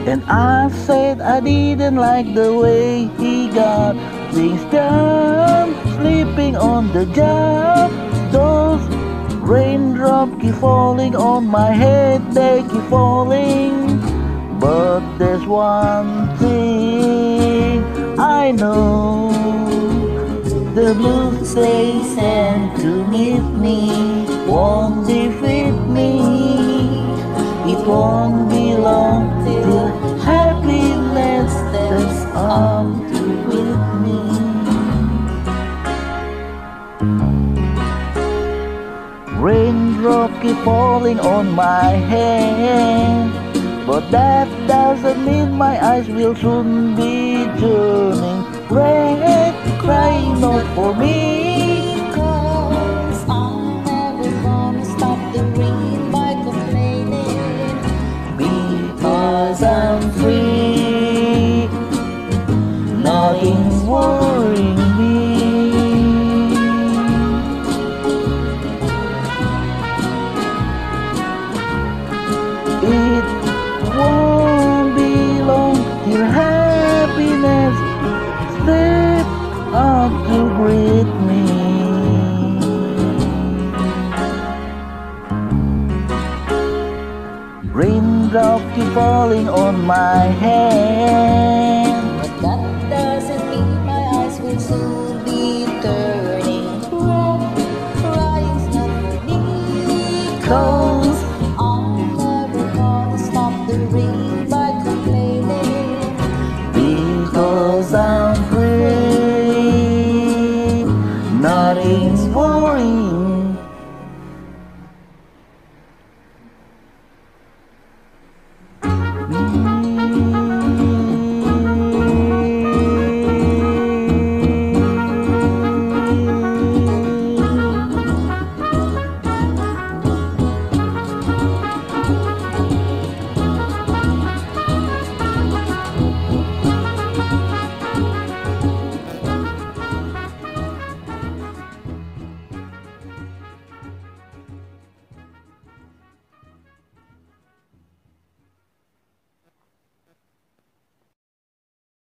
And I said I didn't like the way he got things done, sleeping on the job. Those raindrops keep falling on my head, they keep falling. But there's one thing I know, the blue stays sent to meet me won't defeat me. It won't be long till happiness steps up to greet me. Raindrop keep falling on my head, but that doesn't mean my eyes will soon be turning red. Crying not for me, 'Cause I'm never gonna stop the rain by complaining. because I'm free. Nothing's worrying me. It won't be long till happiness step up to greet me. Raindrops keep falling on my head,